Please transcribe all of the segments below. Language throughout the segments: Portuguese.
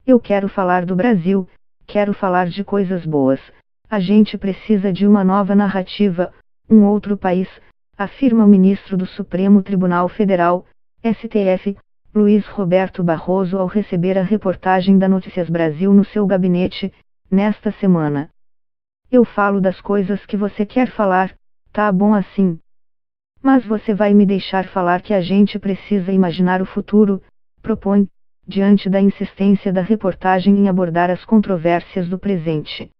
Eu quero falar do Brasil, quero falar de coisas boas. A gente precisa de uma nova narrativa, um outro país, afirma o ministro do Supremo Tribunal Federal, STF, Luiz Roberto Barroso ao receber a reportagem da Notícias Brasil no seu gabinete, nesta semana. Eu falo das coisas que você quer falar, tá bom assim. Mas você vai me deixar falar que a gente precisa imaginar o futuro, propõe, diante da insistência da reportagem em abordar as controvérsias do presente.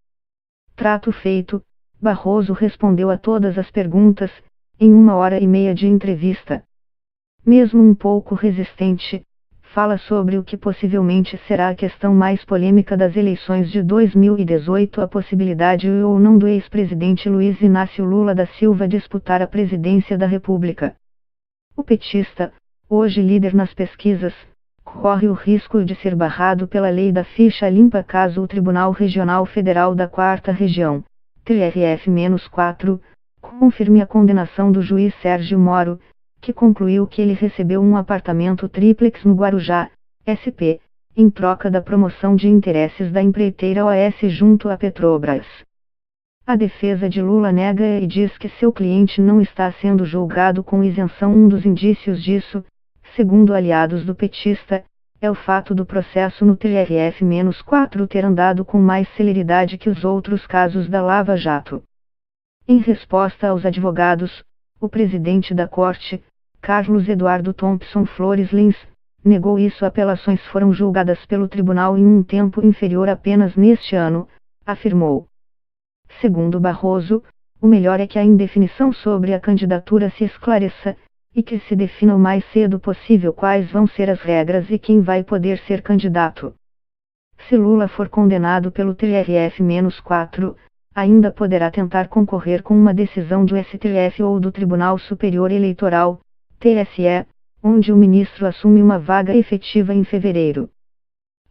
Trato feito, Barroso respondeu a todas as perguntas, em 1h30 de entrevista. Mesmo um pouco resistente, fala sobre o que possivelmente será a questão mais polêmica das eleições de 2018, a possibilidade ou não do ex-presidente Luiz Inácio Lula da Silva disputar a presidência da República. O petista, hoje líder nas pesquisas, corre o risco de ser barrado pela lei da ficha limpa caso o Tribunal Regional Federal da 4ª Região, TRF-4, confirme a condenação do juiz Sérgio Moro, que concluiu que ele recebeu um apartamento tríplex no Guarujá, SP, em troca da promoção de interesses da empreiteira OAS junto à Petrobras. A defesa de Lula nega e diz que seu cliente não está sendo julgado com isenção. Um dos indícios disso, segundo aliados do petista, é o fato do processo no TRF-4 ter andado com mais celeridade que os outros casos da Lava Jato. Em resposta aos advogados, o presidente da corte, Carlos Eduardo Thompson Flores Lins, negou isso. Apelações foram julgadas pelo tribunal em um tempo inferior apenas neste ano, afirmou. Segundo Barroso, o melhor é que a indefinição sobre a candidatura se esclareça, e que se defina o mais cedo possível quais vão ser as regras e quem vai poder ser candidato. Se Lula for condenado pelo TRF-4, ainda poderá tentar concorrer com uma decisão do STF ou do Tribunal Superior Eleitoral, TSE, onde o ministro assume uma vaga efetiva em fevereiro.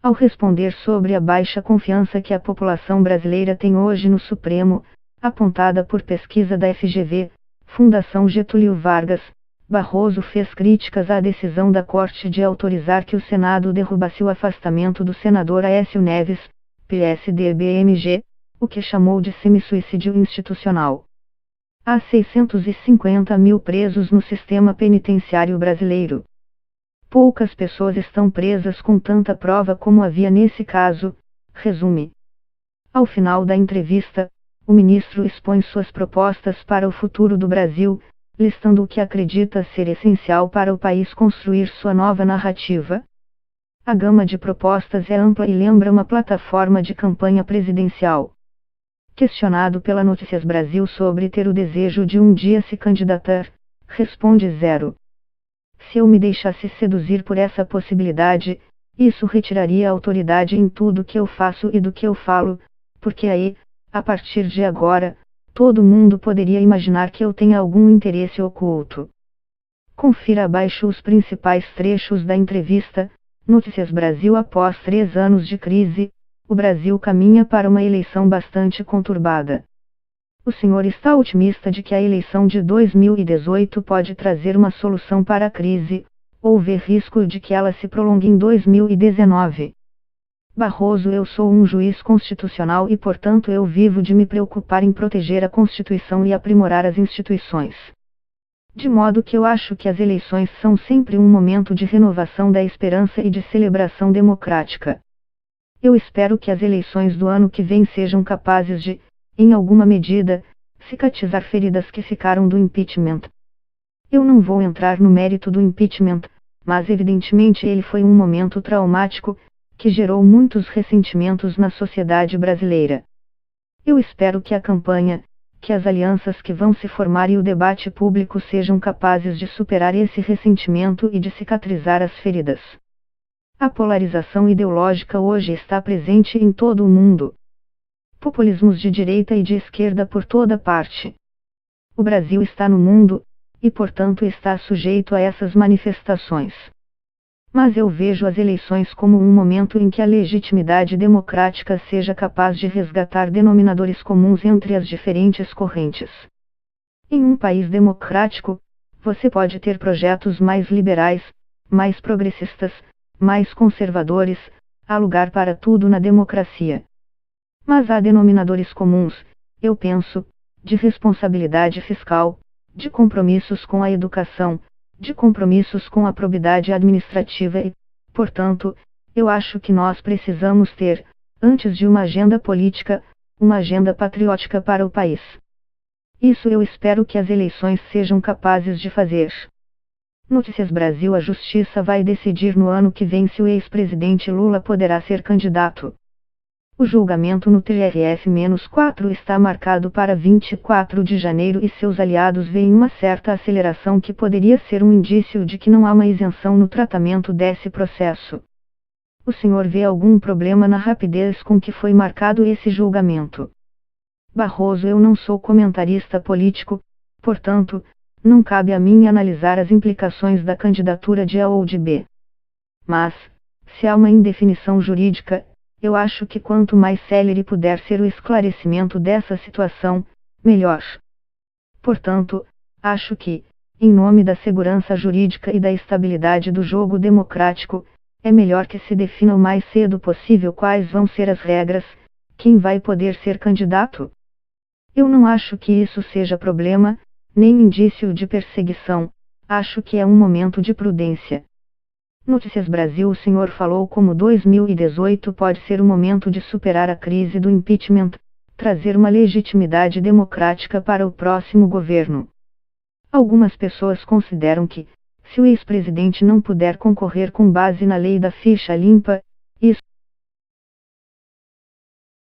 Ao responder sobre a baixa confiança que a população brasileira tem hoje no Supremo, apontada por pesquisa da FGV, Fundação Getúlio Vargas, Barroso fez críticas à decisão da Corte de autorizar que o Senado derrubasse o afastamento do senador Aécio Neves, PSD-BMG, o que chamou de semi-suicídio institucional. Há 650 mil presos no sistema penitenciário brasileiro. Poucas pessoas estão presas com tanta prova como havia nesse caso, resume. Ao final da entrevista, o ministro expõe suas propostas para o futuro do Brasil, listando o que acredita ser essencial para o país construir sua nova narrativa. A gama de propostas é ampla e lembra uma plataforma de campanha presidencial. Questionado pela Notícias Brasil sobre ter o desejo de um dia se candidatar, responde 0. Se eu me deixasse seduzir por essa possibilidade, isso retiraria a autoridade em tudo que eu faço e do que eu falo, porque aí, a partir de agora, todo mundo poderia imaginar que eu tenha algum interesse oculto. Confira abaixo os principais trechos da entrevista. Notícias Brasil. Após 3 anos de crise, o Brasil caminha para uma eleição bastante conturbada. O senhor está otimista de que a eleição de 2018 pode trazer uma solução para a crise, ou vê risco de que ela se prolongue em 2019? Barroso: eu sou um juiz constitucional e portanto eu vivo de me preocupar em proteger a Constituição e aprimorar as instituições. De modo que eu acho que as eleições são sempre um momento de renovação da esperança e de celebração democrática. Eu espero que as eleições do ano que vem sejam capazes de, em alguma medida, cicatrizar feridas que ficaram do impeachment. Eu não vou entrar no mérito do impeachment, mas evidentemente ele foi um momento traumático, que gerou muitos ressentimentos na sociedade brasileira. Eu espero que a campanha, que as alianças que vão se formar e o debate público sejam capazes de superar esse ressentimento e de cicatrizar as feridas. A polarização ideológica hoje está presente em todo o mundo. Populismos de direita e de esquerda por toda parte. O Brasil está no mundo, e portanto está sujeito a essas manifestações. Mas eu vejo as eleições como um momento em que a legitimidade democrática seja capaz de resgatar denominadores comuns entre as diferentes correntes. Em um país democrático, você pode ter projetos mais liberais, mais progressistas, mais conservadores, há lugar para tudo na democracia. Mas há denominadores comuns, eu penso, de responsabilidade fiscal, de compromissos com a educação, de compromissos com a probidade administrativa e, portanto, eu acho que nós precisamos ter, antes de uma agenda política, uma agenda patriótica para o país. Isso eu espero que as eleições sejam capazes de fazer. Notícias Brasil: a Justiça vai decidir no ano que vem se o ex-presidente Lula poderá ser candidato. O julgamento no TRF-4 está marcado para 24 de janeiro e seus aliados veem uma certa aceleração que poderia ser um indício de que não há uma isenção no tratamento desse processo. O senhor vê algum problema na rapidez com que foi marcado esse julgamento? Barroso: eu não sou comentarista político, portanto, não cabe a mim analisar as implicações da candidatura de A ou de B. Mas, se há uma indefinição jurídica, eu acho que quanto mais célere puder ser o esclarecimento dessa situação, melhor. Portanto, acho que, em nome da segurança jurídica e da estabilidade do jogo democrático, é melhor que se defina o mais cedo possível quais vão ser as regras, quem vai poder ser candidato. Eu não acho que isso seja problema, nem indício de perseguição, acho que é um momento de prudência. Notícias Brasil: o senhor falou como 2018 pode ser o momento de superar a crise do impeachment, trazer uma legitimidade democrática para o próximo governo. Algumas pessoas consideram que, se o ex-presidente não puder concorrer com base na lei da ficha limpa, isso